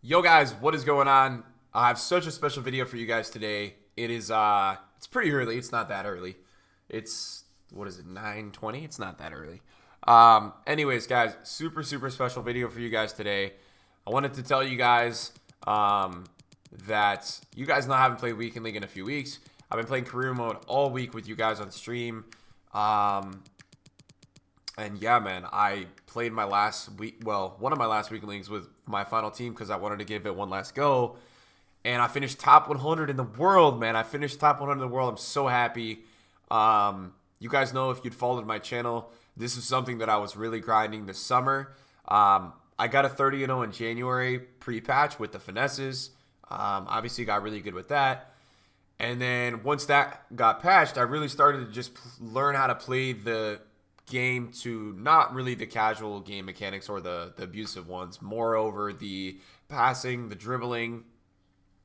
Yo guys, what is going on? I have such a special video for you guys today. It is it's pretty early. It's not that early. It's what is it, 9:20? It's not that early. Anyways, guys, super special video for you guys today. I wanted to tell you guys that you guys know I haven't played Weekend League in a few weeks. I've been playing career mode all week with you guys on stream. And yeah, man, I played my last week, well, one of my last weekend leagues with my final team because I wanted to give it one last go. And I finished top 100 in the world, man. I finished top 100 in the world. I'm so happy. You guys know, if you'd followed my channel, this is something that I was really grinding this summer. I got a 30-0 in January pre-patch with the finesses. Obviously got really good with that. And then once that got patched, I really started to just learn how to play the game to not really the casual game mechanics or the abusive ones, moreover the passing, the dribbling,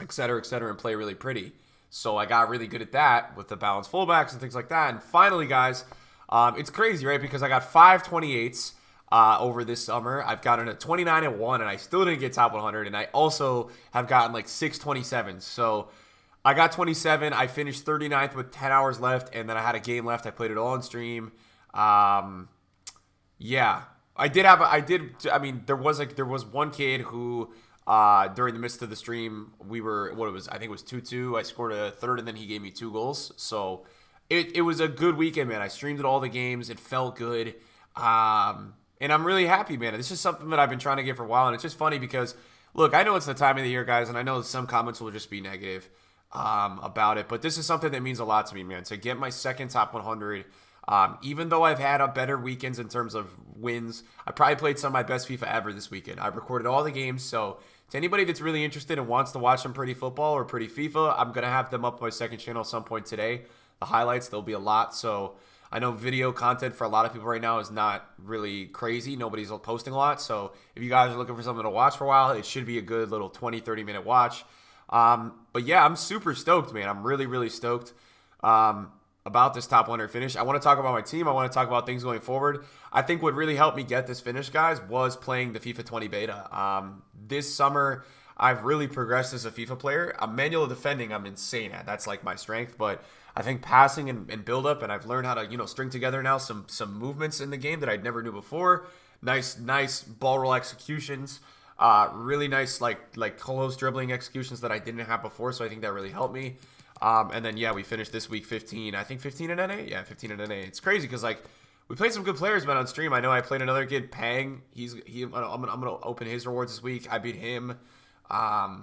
etc., and play really pretty. So I got really good at that with the balanced fullbacks and things like that. And finally, guys, it's crazy, right? Because I got 5 28s over this summer. I've gotten a 29 and 1, and I still didn't get top 100. And I also have gotten like 6 27s. So I got 27. I finished 39th with 10 hours left, and then I had a game left. I played it all on stream. Yeah, I mean, there was one kid who, during the midst of the stream, I think it was 2-2. I scored a third, and then he gave me 2 goals. So it was a good weekend, man. I streamed at all the games. It felt good. And I'm really happy, man. This is something that I've been trying to get for a while. And it's just funny because, look, I know it's the time of the year, guys, and I know some comments will just be negative, about it. But this is something that means a lot to me, man. To get my second top 100, even though I've had better weekends in terms of wins, I probably played some of my best FIFA ever this weekend. I recorded all the games, so to anybody that's really interested and wants to watch some pretty football or pretty FIFA, I'm going to have them up on my second channel at some point today. The highlights, there'll be a lot, so I know video content for a lot of people right now is not really crazy. Nobody's posting a lot, so if you guys are looking for something to watch for a while, it should be a good little 20-30 minute watch. But yeah, I'm super stoked, man. I'm really stoked. About this top 100 finish. I want to talk about my team. I want to talk about things going forward. I think what really helped me get this finish, guys, was playing the FIFA 20 beta. This summer, I've really progressed as a FIFA player. Manual defending, I'm insane at. That's like my strength. But I think passing and build up, and I've learned how to, string together now some movements in the game that I'd never knew before. Nice ball roll executions. Really nice like close dribbling executions that I didn't have before. So I think that really helped me. And then, yeah, we finished this week 15. I think 15 in NA? Yeah, 15 in NA. It's crazy because, like, we played some good players, man, on stream. I know I played another kid, Pang. I'm going to open his rewards this week. I beat him. I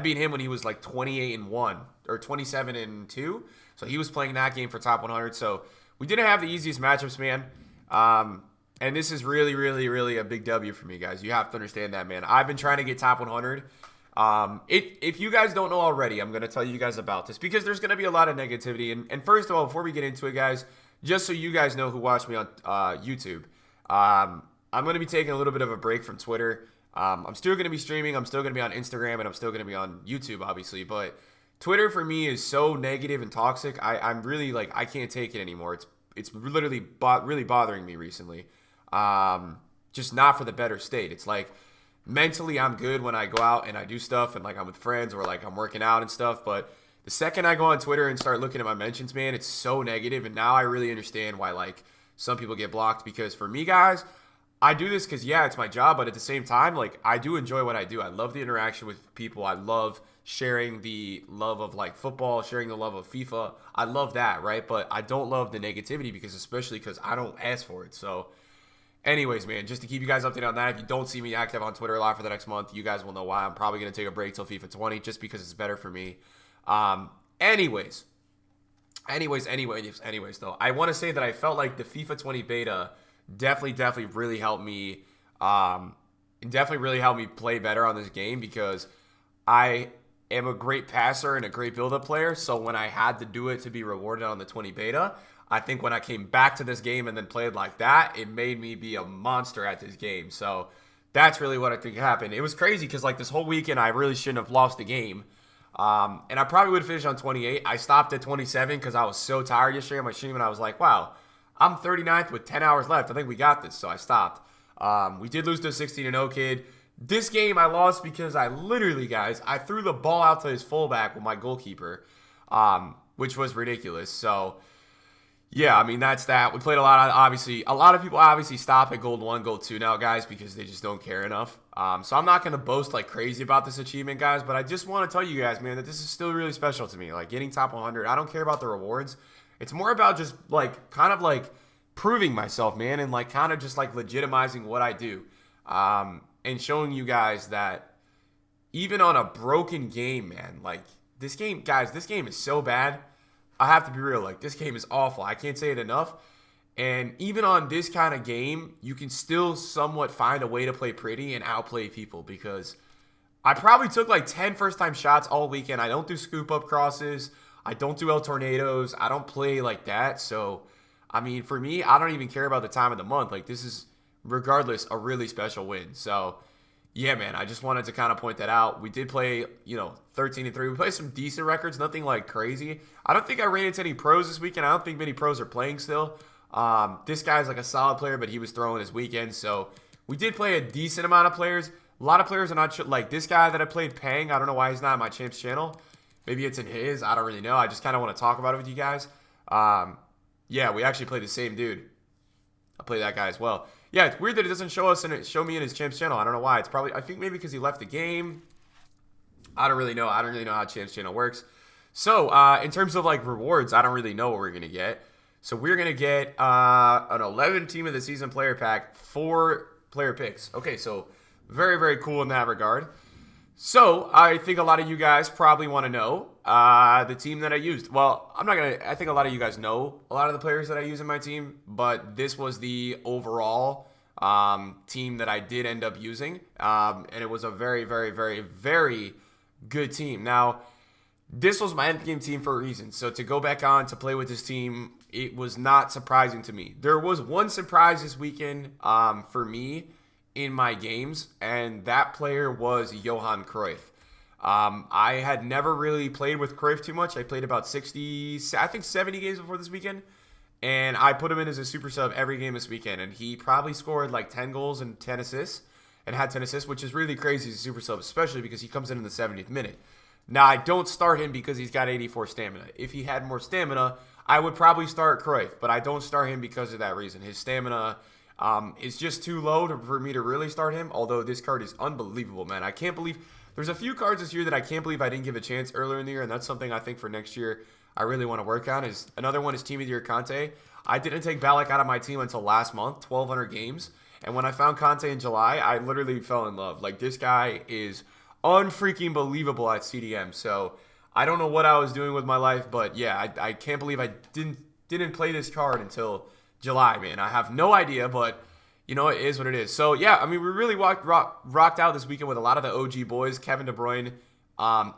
beat him when he was, like, 28 and 1 or 27 and 2. So he was playing that game for top 100. So we didn't have the easiest matchups, man. And this is really a big W for me, guys. You have to understand that, man. I've been trying to get top 100. If you guys don't know already, I'm going to tell you guys about this because there's going to be a lot of negativity. And first of all, before we get into it, guys, just so you guys know who watch me on YouTube, I'm going to be taking a little bit of a break from Twitter. I'm still going to be streaming. I'm still going to be on Instagram, and I'm still going to be on YouTube, obviously. But Twitter for me is so negative and toxic. I'm really, like, I can't take it anymore. It's literally really bothering me recently. Just not for the better state. It's like, mentally, I'm good when I go out and I do stuff and, like, I'm with friends or, like, I'm working out and stuff. But the second I go on Twitter and start looking at my mentions, man, it's so negative. And now I really understand why, like, some people get blocked. Because for me, guys, I do this because, yeah, it's my job. But at the same time, like, I do enjoy what I do. I love the interaction with people. I love sharing the love of, like, football, sharing the love of FIFA. I love that, right? But I don't love the negativity especially because I don't ask for it. So anyways, man, just to keep you guys updated on that, if you don't see me active on Twitter a lot for the next month, you guys will know why. I'm probably going to take a break till FIFA 20 just because it's better for me. Anyways, though, I want to say that I felt like the FIFA 20 beta definitely really helped me, play better on this game because I am a great passer and a great build-up player. So when I had to do it to be rewarded on the 20 beta, I think when I came back to this game and then played like that, it made me be a monster at this game. So that's really what I think happened. It was crazy because, like, this whole weekend, I really shouldn't have lost the game. And I probably would have finished on 28. I stopped at 27 because I was so tired yesterday on my stream, and I was like, wow, I'm 39th with 10 hours left. I think we got this, so I stopped. We did lose to a 16-0 kid. This game I lost because I literally, guys, I threw the ball out to his fullback with my goalkeeper, which was ridiculous. So, yeah, I mean, that's that. We played a lot of, obviously, a lot of people obviously stop at gold 1, gold 2 now, guys, because they just don't care enough. So I'm not going to boast like crazy about this achievement, guys, but I just want to tell you guys, man, that this is still really special to me. Like, getting top 100, I don't care about the rewards. It's more about just, like, kind of, like, proving myself, man, and, like, kind of just, like, legitimizing what I do. And showing you guys that even on a broken game, man, like, this game, guys, this game is so bad. I have to be real. Like, this game is awful. I can't say it enough. And even on this kind of game, you can still somewhat find a way to play pretty and outplay people, because I probably took like 10 first-time shots all weekend. I don't do scoop-up crosses. I don't do El Tornadoes. I don't play like that. So, I mean, for me, I don't even care about the time of the month. Like, this is, regardless, a really special win. So, yeah, man, I just wanted to kind of point that out. We did play, 13-3. We played some decent records, nothing like crazy. I don't think I ran into any pros this weekend. I don't think many pros are playing still. This guy's like a solid player, but he was throwing his weekend. So we did play a decent amount of players. A lot of players are not like this guy that I played, Pang. I don't know why he's not on my Champs channel. Maybe it's in his. I don't really know. I just kind of want to talk about it with you guys. Yeah, we actually played the same dude. I played that guy as well. Yeah, it's weird that it doesn't show me in his Champs channel. I don't know why. It's probably, I think maybe because he left the game. I don't really know. I don't really know how Champs channel works. So, in terms of like rewards, I don't really know what we're going to get. So, we're going to get an 11 team of the season player pack, 4 player picks. Okay, so very, very cool in that regard. So, I think a lot of you guys probably want to know the team that I used. Well, I think a lot of you guys know a lot of the players that I use in my team, but this was the overall team that I did end up using. And it was a very, very, very, very good team. Now, this was my end game team for a reason. So, to go back on to play with this team, it was not surprising to me. There was one surprise this weekend for me in my games, and that player was Johan Cruyff. I had never really played with Cruyff too much. I played about 60, I think 70 games before this weekend, and I put him in as a super sub every game this weekend, and he probably scored like 10 goals and 10 assists, and had 10 assists, which is really crazy as a super sub, especially because he comes in the 70th minute. Now, I don't start him because he's got 84 stamina. If he had more stamina, I would probably start Cruyff, but I don't start him because of that reason. His stamina is just too low for me to really start him, although this card is unbelievable, man. I can't believe there's a few cards this year that I can't believe I didn't give a chance earlier in the year, and that's something I think for next year I really want to work on. Is another one is Team of the Year Conte. I didn't take Ballack out of my team until last month, 1,200 games, and when I found Conte in July, I literally fell in love. Like, this guy is unfreaking believable at CDM, so I don't know what I was doing with my life, but yeah, I can't believe I didn't play this card until July, man. I have no idea, but it is what it is. So yeah, I mean, we really rocked out this weekend with a lot of the OG boys. Kevin De Bruyne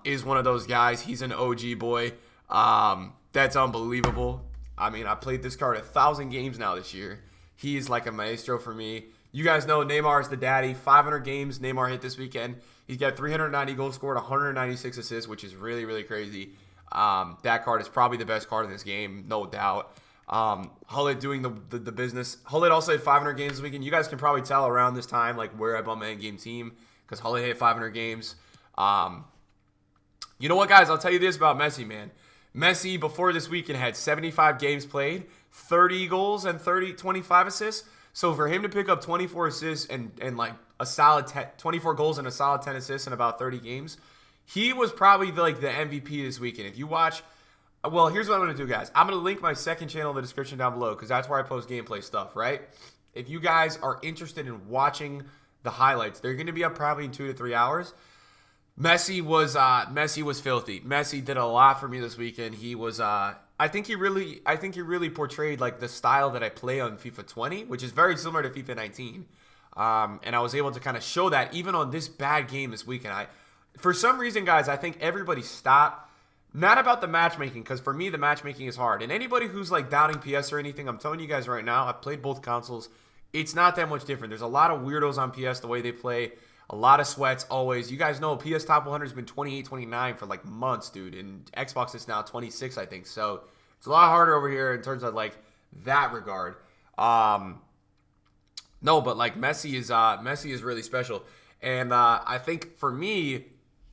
is one of those guys. He's an OG boy. That's unbelievable. I mean, I played this card 1,000 games now this year. He is like a maestro for me. You guys know Neymar is the daddy. 500 games Neymar hit this weekend. He's got 390 goals scored, 196 assists, which is really, really crazy. That card is probably the best card in this game, no doubt. Hullet doing the business. Hullet also hit 500 games this weekend. You guys can probably tell around this time like where I bought my end game team, because Hullet hit 500 games. You know what, guys? I'll tell you this about Messi, man. Messi, before this weekend, had 75 games played, 30 goals and 25 assists. So for him to pick up 24 assists and like a solid 24 goals and a solid 10 assists in about 30 games, he was probably like the MVP this weekend. If you watch, well, here's what I'm going to do, guys. I'm going to link my second channel in the description down below, because that's where I post gameplay stuff, right? If you guys are interested in watching the highlights, they're going to be up probably in 2 to 3 hours. Messi was filthy. Messi did a lot for me this weekend. He was I think he really portrayed like the style that I play on FIFA 20, which is very similar to FIFA 19. And I was able to kind of show that even on this bad game this weekend. For some reason, guys, I think everybody stopped. Not about the matchmaking, because for me the matchmaking is hard. And anybody who's like doubting PS or anything, I'm telling you guys right now, I've played both consoles. It's not that much different. There's a lot of weirdos on PS the way they play. A lot of sweats always. You guys know PS Top 100 has been 28, 29 for like months, dude. And Xbox is now 26, I think. So it's a lot harder over here in terms of like that regard. No, but like Messi is really special. And I think for me,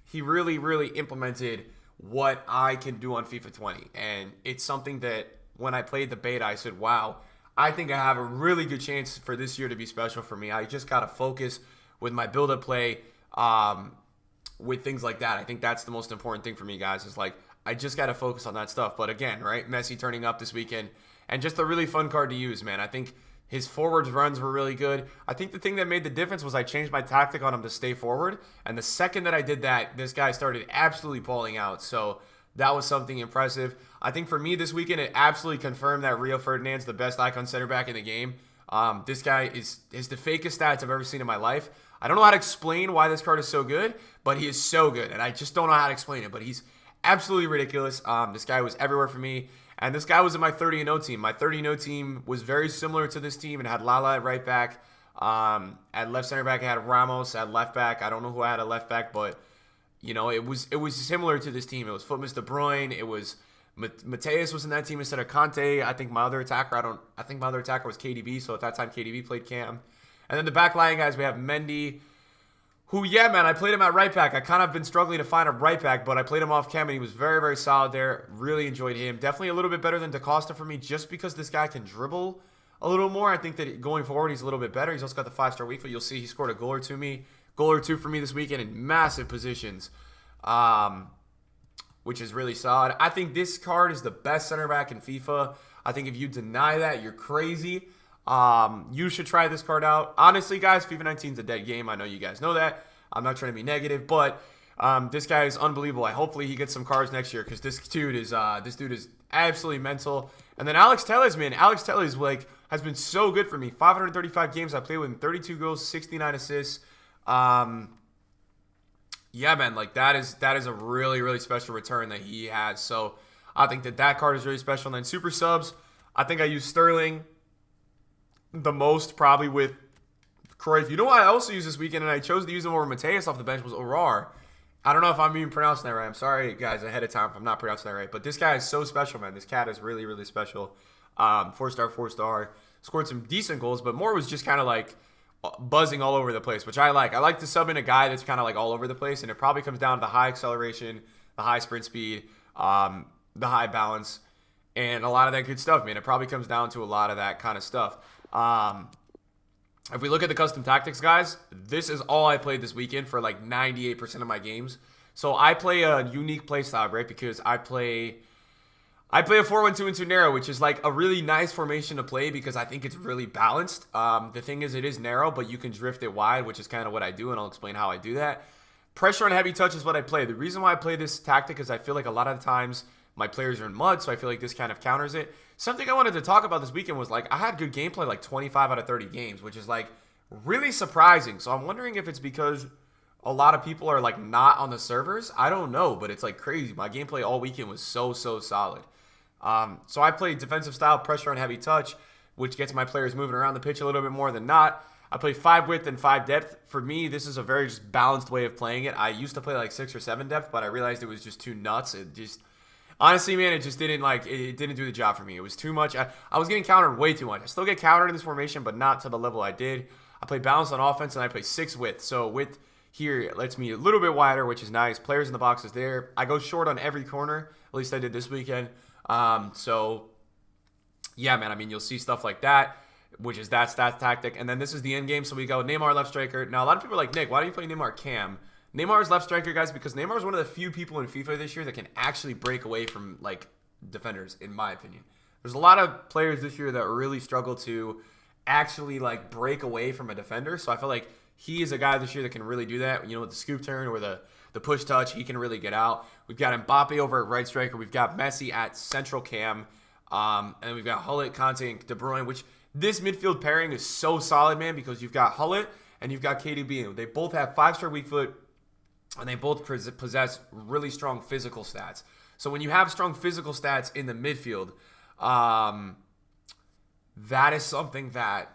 he really, really implemented what I can do on FIFA 20. And it's something that when I played the beta, I said, wow, I think I have a really good chance for this year to be special for me. I just got to focus with my build-up play, with things like that. I think that's the most important thing for me, guys, is like, I just got to focus on that stuff. But again, right, Messi turning up this weekend, and just a really fun card to use, man. I think his forwards runs were really good. I think the thing that made the difference was I changed my tactic on him to stay forward. And the second that I did that, this guy started absolutely balling out. So that was something impressive. I think for me this weekend, it absolutely confirmed that Rio Ferdinand's the best icon center back in the game. This guy is the fakest stats I've ever seen in my life. I don't know how to explain why this card is so good, but he is so good. And I just don't know how to explain it, but he's absolutely ridiculous. This guy was everywhere for me. And this guy was in my 30-0 team. My 30-0 team was very similar to this team. It had Lala at right back. At left center back, I had Ramos. At left back, I don't know who I had at left back, but you know, it was similar to this team. It was Footmas De Bruyne. It was Mateus was in that team instead of Conte. I think my other attacker was KDB. So at that time, KDB played Cam. And then the back line guys, we have Mendy, who, yeah, man, I played him at right back. I kind of been struggling to find a right back, but I played him off Cam, and he was very, very solid there. Really enjoyed him. Definitely a little bit better than DaCosta for me, just because this guy can dribble a little more. I think that going forward, he's a little bit better. He's also got the 5-star weak foot. You'll see he scored a goal or two for me this weekend in massive positions, which is really solid. I think this card is the best center back in FIFA. I think if you deny that, you're crazy. You should try this card out. Honestly, guys, FIFA 19 is a dead game. I know you guys know that. I'm not trying to be negative, but this guy is unbelievable. Hopefully he gets some cards next year, because this dude is absolutely mental. And then Alex Telles, man. Alex Telles has been so good for me. 535 games I played with him, 32 goals, 69 assists. Yeah, man, that is a really, really special return that he has. So I think that card is really special. And then super subs, I think I use Sterling the most, probably, with Cruyff. You know what I also used this weekend, and I chose to use him over Mateus off the bench, was Orar. I don't know if I'm even pronouncing that right. I'm sorry, guys, ahead of time if I'm not pronouncing that right. But this guy is so special, man. This cat is really, really special. 4-star. Scored some decent goals, but more was just kind of like buzzing all over the place, which I like. I like to sub in a guy that's kind of like all over the place, and it probably comes down to the high acceleration, the high sprint speed, the high balance, and a lot of that good stuff, man. It probably comes down to a lot of that kind of stuff. If we look at the custom tactics, guys, this is all I played this weekend for like 98% of my games. So I play a unique play style, right? Because I play a 4-1-2-2 narrow, which is like a really nice formation to play because I think it's really balanced. The thing is, it is narrow, but you can drift it wide, which is kind of what I do, and I'll explain how I do that. Pressure on heavy touch is what I play. The reason why I play this tactic is I feel like a lot of the times my players are in mud, so I feel like this kind of counters it. Something I wanted to talk about this weekend was, like, I had good gameplay like 25 out of 30 games, which is, like, really surprising. So I'm wondering if it's because a lot of people are, like, not on the servers. I don't know, but it's, like, crazy. My gameplay all weekend was so solid. So I play defensive style, pressure on heavy touch, which gets my players moving around the pitch a little bit more than not. I play 5 width and 5 depth. For me, this is a very just balanced way of playing it. I used to play like 6 or 7 depth, but I realized it was just too nuts. It just, honestly, man, it just didn't it didn't do the job for me. It was too much. I was getting countered way too much. I still get countered in this formation, but not to the level I did. I play balanced on offense, and I play 6 width. So width here lets me a little bit wider, which is nice. Players in the box is there. I go short on every corner. At least I did this weekend. So yeah, man, I mean, you'll see stuff like that, which is that tactic. And then this is the end game. So we go Neymar left striker. Now, a lot of people are like, Nick, why don't you play Neymar cam? Neymar's left striker, guys, because Neymar is one of the few people in FIFA this year that can actually break away from, like, defenders, in my opinion. There's a lot of players this year that really struggle to actually, like, break away from a defender. So I feel like he is a guy this year that can really do that. You know, with the scoop turn or the push touch, he can really get out. We've got Mbappe over at right striker. We've got Messi at central cam. And we've got Hullet, Conte, and De Bruyne, which this midfield pairing is so solid, man, because you've got Hullet and you've got KDB. They both have 5-star weak foot, and they both possess really strong physical stats. So when you have strong physical stats in the midfield, that is something that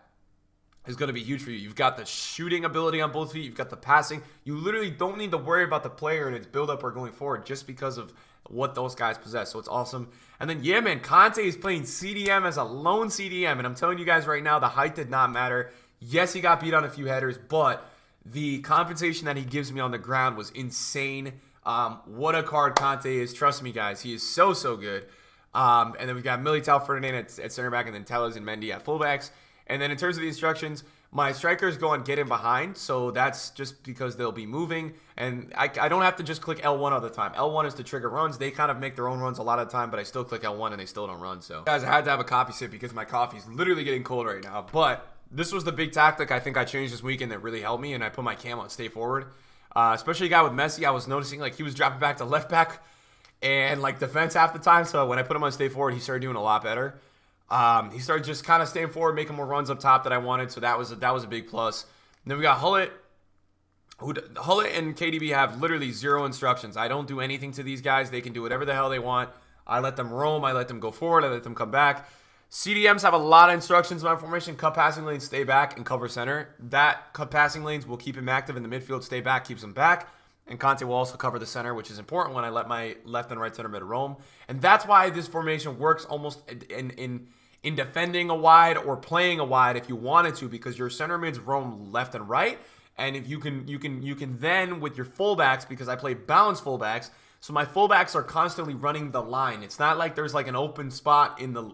is going to be huge for you. You've got the shooting ability on both feet. You've got the passing. You literally don't need to worry about the player and its build-up or going forward just because of what those guys possess. So it's awesome. And then, yeah, man, Conte is playing CDM as a lone CDM. And I'm telling you guys right now, the height did not matter. Yes, he got beat on a few headers, but The compensation that he gives me on the ground was insane. What a card Conte is. Trust me, guys. He is so, so good. And then we've got Militao Ferdinand at center back, and then Telles and Mendy at fullbacks. And then in terms of the instructions, my strikers go and get in behind, so that's just because they'll be moving. And I don't have to just click L1 all the time. L1 is to trigger runs. They kind of make their own runs a lot of the time, but I still click L1 and they still don't run. So, guys, I had to have a coffee sip because my coffee is literally getting cold right now. But this was the big tactic I think I changed this weekend that really helped me, and I put my cam on stay forward. Especially a guy with Messi, I was noticing like he was dropping back to left back and like defense half the time. So when I put him on stay forward, he started doing a lot better. He started just kind of staying forward, making more runs up top that I wanted. So that was a big plus. And then we got Hullet. Hullet and KDB have literally zero instructions. I don't do anything to these guys. They can do whatever the hell they want. I let them roam. I let them go forward. I let them come back. CDMs have a lot of instructions in my formation. Cut passing lanes, stay back, and cover center. That cut passing lanes will keep him active in the midfield. Stay back keeps him back. And Conte will also cover the center, which is important when I let my left and right center mid roam. And that's why this formation works almost in defending a wide or playing a wide if you wanted to, because your center mids roam left and right. And if you can then with your fullbacks, because I play balanced fullbacks, so my fullbacks are constantly running the line. It's not like there's like an open spot in the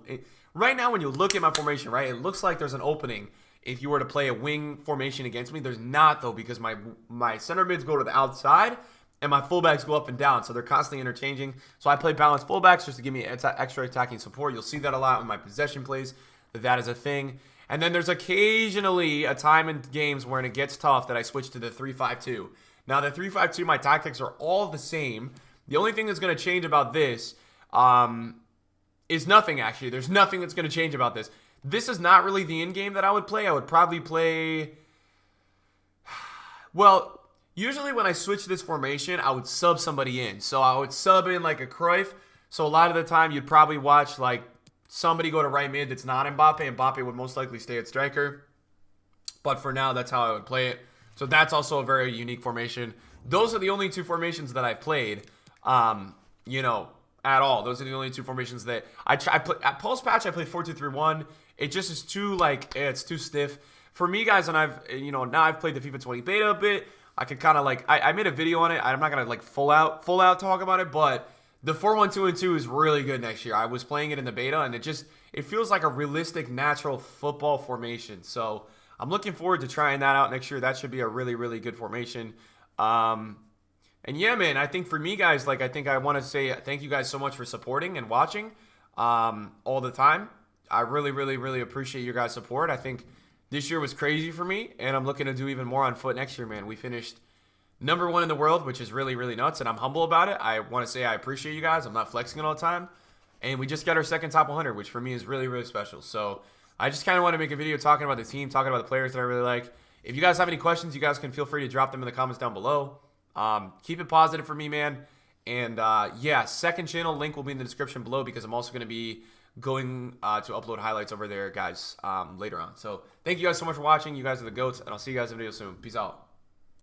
right now when you look at my formation, right? It looks like there's an opening if you were to play a wing formation against me. There's not, though, because my center mids go to the outside and my fullbacks go up and down, so they're constantly interchanging. So I play balanced fullbacks just to give me extra attacking support. You'll see that a lot in my possession plays, that is a thing. And then there's occasionally a time in games when it gets tough that I switch to the 3-5-2. Now, the 3-5-2, my tactics are all the same. The only thing that's going to change about this is nothing, actually. There's nothing that's going to change about this. This is not really the in-game that I would play. I would probably play... Well, usually when I switch this formation, I would sub somebody in. So I would sub in like a Cruyff. So a lot of the time, you'd probably watch like somebody go to right mid that's not Mbappe. Mbappe would most likely stay at striker. But for now, that's how I would play it. So that's also a very unique formation. Those are the only two formations that I've played, at all. Those are the only two formations that I play. At post patch, I play 4-2-3-1. It just is too it's too stiff for me, guys. And now I've played the FIFA 20 beta a bit. I could kind of I made a video on it. I'm not gonna full out talk about it, but the 4-1-2-2 is really good next year. I was playing it in the beta, and it feels like a realistic, natural football formation. So I'm looking forward to trying that out next year. That should be a really, really good formation. And yeah, man, I think for me, guys, I think I want to say thank you guys so much for supporting and watching all the time. I really, really, really appreciate your guys' support. I think this year was crazy for me, and I'm looking to do even more on FUT next year, man. We finished #1 in the world, which is really, really nuts, and I'm humble about it. I want to say I appreciate you guys. I'm not flexing it all the time. And we just got our second top 100, which for me is really, really special. So I just kind of want to make a video talking about the team, talking about the players that I really like. If you guys have any questions, you guys can feel free to drop them in the comments down below. Keep it positive for me, man. And yeah, second channel link will be in the description below, because I'm also going to be going to upload highlights over there, guys, later on. So thank you guys so much for watching. You guys are the GOATs, and I'll see you guys in the video soon. Peace out.